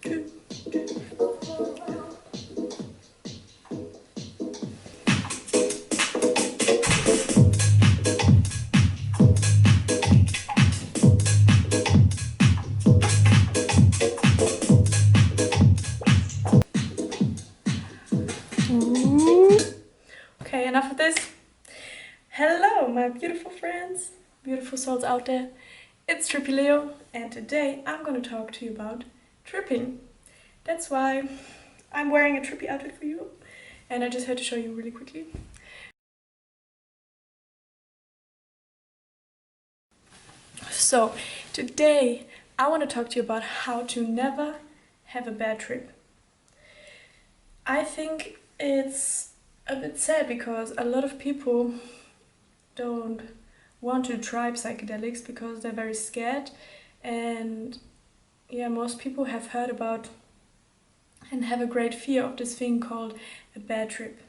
Okay, enough of this. Hello, my beautiful friends, beautiful souls out there. It's Trippy Leo, and today I'm going to talk to you about tripping. That's why I'm wearing a trippy outfit for you, and I just had to show you really quickly. So, today I want to talk to you about how to never have a bad trip. I think it's a bit sad because a lot of people don't want to try psychedelics because they're very scared, and yeah, most people have heard about and have a great fear of this thing called a bad trip.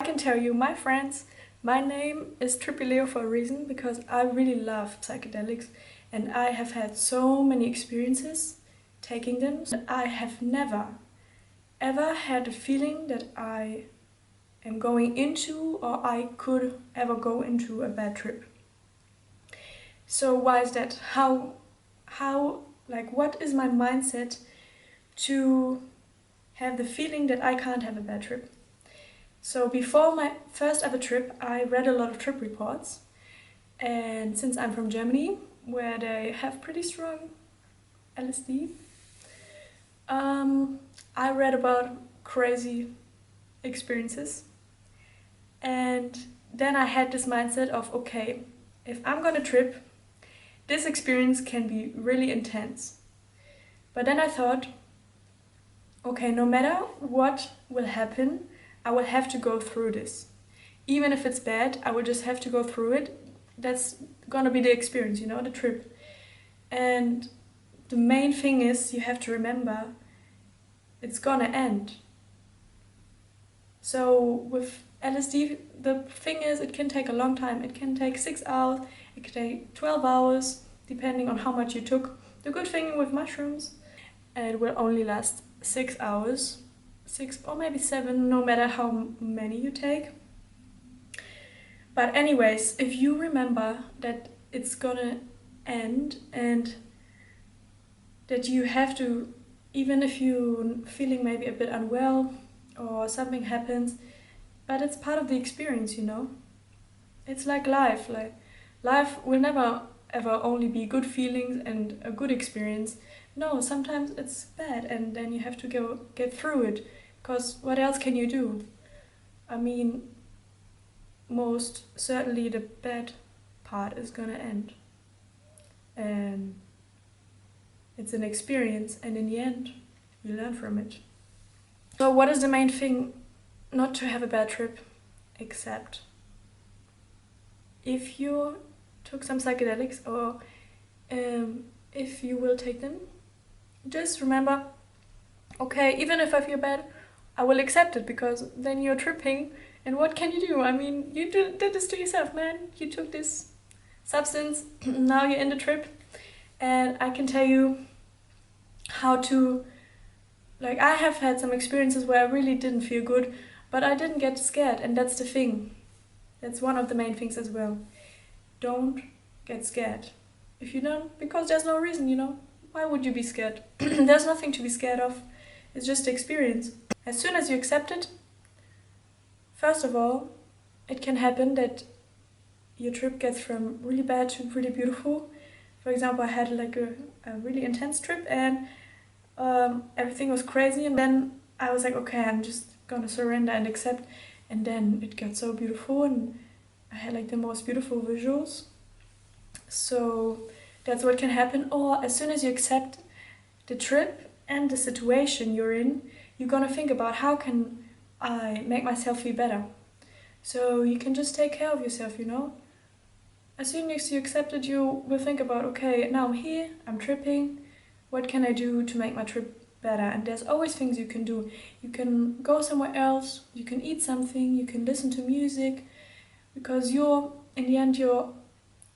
I can tell you, my friends, my name is Trippy Leo for a reason, because I really love psychedelics and I have had so many experiences taking them. I have never ever had a feeling that I am going into or I could ever go into a bad trip. So why is that? How like what is my mindset to have the feeling that I can't have a bad trip? So before my first ever trip, I read a lot of trip reports, and since I'm from Germany, where they have pretty strong LSD, I read about crazy experiences, and then I had this mindset of, okay, if I'm gonna trip, this experience can be really intense. But then I thought, okay, no matter what will happen, I will have to go through this. Even if it's bad, I will just have to go through it. That's gonna be the experience, the trip. And the main thing is, you have to remember, it's gonna end. So with LSD, the thing is, it can take a long time. It can take 6 hours, it can take 12 hours, depending on how much you took. The good thing with mushrooms, it will only last 6 hours, 6 or maybe 7, no matter how many you take. But anyways, if you remember that it's gonna end and that you have to, even if you're feeling maybe a bit unwell or something happens, but it's part of the experience, It's like life. Like life will never ever only be good feelings and a good experience. No, sometimes it's bad, and then you have to get through it, because what else can you do? I mean, most certainly the bad part is gonna end, and it's an experience, and in the end you learn from it. So what is the main thing not to have a bad trip? Except if you took some psychedelics, or if you will take them, just remember, okay, even if I feel bad, I will accept it, because then you're tripping, and what can you do? I mean, you did this to yourself, man. You took this substance, now you're in the trip, and I can tell you how to, like, I have had some experiences where I really didn't feel good, but I didn't get scared, and that's the thing. That's one of the main things as well. Don't get scared. If you don't, because there's no reason, Why would you be scared? There's nothing to be scared of. It's just experience. As soon as you accept it, first of all, it can happen that your trip gets from really bad to really beautiful. For example, I had like a really intense trip, and everything was crazy, and then I was like, okay, I'm just gonna surrender and accept, and then it got so beautiful, and I had like the most beautiful visuals. So that's what can happen. Or as soon as you accept the trip and the situation you're in, you're gonna think about, how can I make myself feel better? So you can just take care of yourself, As soon as you accept it, you will think about, okay, now I'm here, I'm tripping, what can I do to make my trip better? And there's always things you can do. You can go somewhere else, you can eat something, you can listen to music, because in the end, you're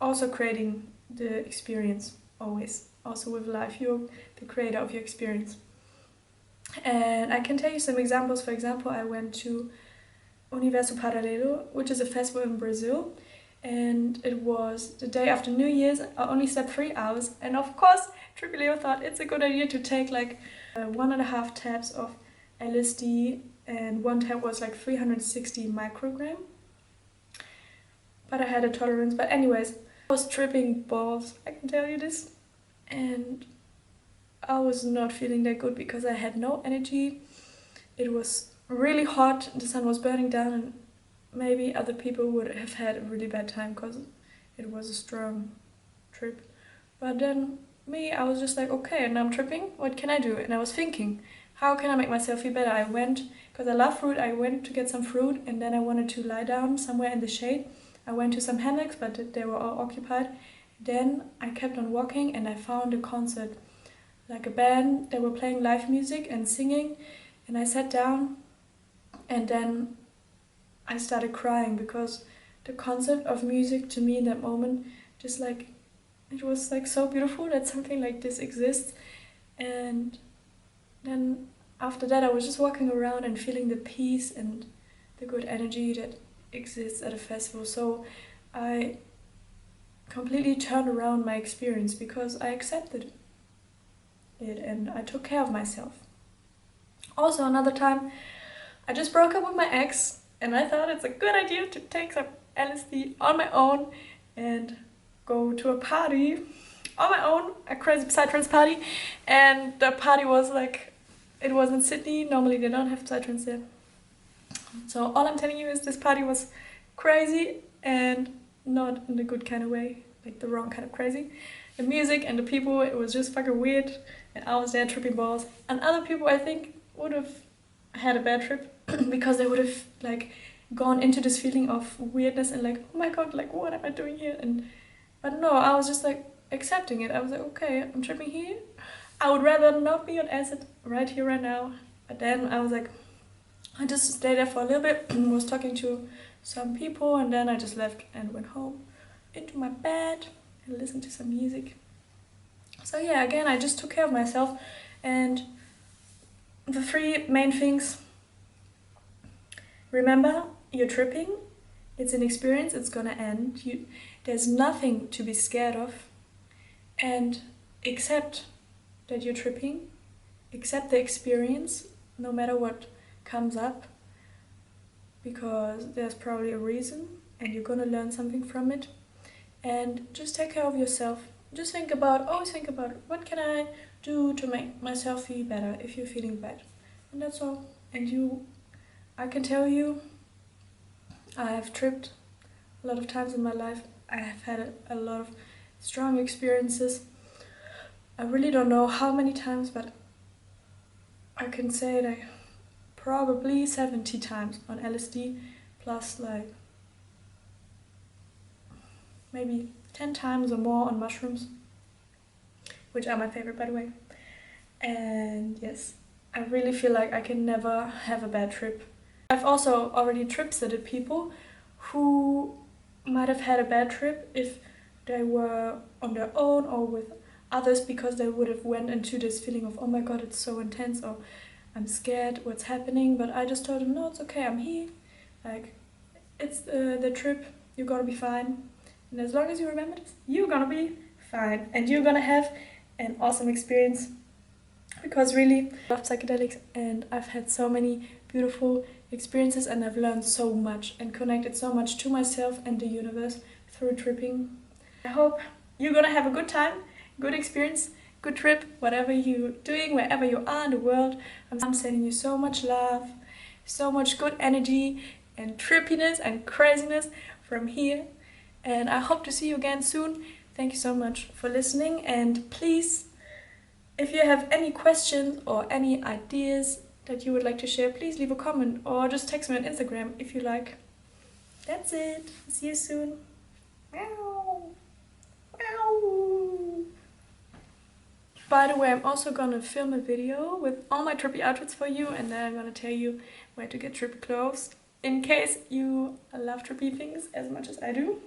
also creating the experience, always. Also with life, you're the creator of your experience. And I can tell you some examples. For example, I went to Universo Paralelo, which is a festival in Brazil, and it was the day after New Year's. I only slept 3 hours, and of course Trippy Leo thought it's a good idea to take like 1.5 tabs of LSD, and one tab was like 360 microgram, but I had a tolerance. But anyways, I was tripping balls, I can tell you this, and I was not feeling that good because I had no energy. It was really hot, the sun was burning down, and maybe other people would have had a really bad time because it was a strong trip. But then me, I was just like, okay, and I'm tripping, what can I do? And I was thinking, how can I make myself feel better? I went, because I love fruit, I went to get some fruit, and then I wanted to lie down somewhere in the shade. I went to some hammocks, but they were all occupied. Then I kept on walking and I found a concert, like a band. They were playing live music and singing, and I sat down, and then I started crying because the concept of music to me in that moment, just like, it was like so beautiful that something like this exists. And then after that I was just walking around and feeling the peace and the good energy that exists at a festival. So I completely turned around my experience because I accepted it and I took care of myself. Also, another time I just broke up with my ex, and I thought it's a good idea to take some LSD on my own and go to a party on my own, a crazy psytrance party. And the party was like, it was in Sydney, normally they don't have psytrance there. So all I'm telling you is this party was crazy, and not in the good kind of way, like the wrong kind of crazy. The music and the people, it was just fucking weird, and I was there tripping balls. And other people, I think, would have had a bad trip because they would have like gone into this feeling of weirdness and like, oh my god, like what am I doing here? And but no, I was just like accepting it. I was like, okay, I'm tripping here. I would rather not be on acid right here, right now. But then I was like, I just stayed there for a little bit, was talking to some people, and then I just left and went home into my bed and listened to some music. So yeah, again, I just took care of myself, and the 3 main things: remember, you're tripping, it's an experience, it's gonna end. There's nothing to be scared of, and accept that you're tripping, accept the experience, no matter what comes up, because there's probably a reason and you're gonna learn something from it. And just take care of yourself. Just always think about what can I do to make myself feel better if you're feeling bad. And that's all. And I can tell you, I have tripped a lot of times in my life. I have had a lot of strong experiences. I really don't know how many times, but I can say like probably 70 times on LSD, plus like maybe 10 times or more on mushrooms, which are my favorite, by the way. And yes, I really feel like I can never have a bad trip. I've also already trip-sitted people who might have had a bad trip if they were on their own or with others, because they would have went into this feeling of, oh my god, it's so intense, or I'm scared, what's happening? But I just told them, no, it's okay, I'm here. Like, it's the trip, you're gonna be fine. And as long as you remember this, you're gonna be fine. And you're gonna have an awesome experience. Because really, I love psychedelics, and I've had so many beautiful experiences, and I've learned so much and connected so much to myself and the universe through tripping. I hope you're gonna have a good time, good experience, good trip, whatever you're doing, wherever you are in the world. I'm sending you so much love, so much good energy and trippiness and craziness from here. And I hope to see you again soon. Thank you so much for listening, and please, if you have any questions or any ideas that you would like to share, please leave a comment or just text me on Instagram if you like. That's it. See you soon. Meow. Meow. By the way, I'm also gonna film a video with all my trippy outfits for you, and then I'm gonna tell you where to get trippy clothes in case you love trippy things as much as I do.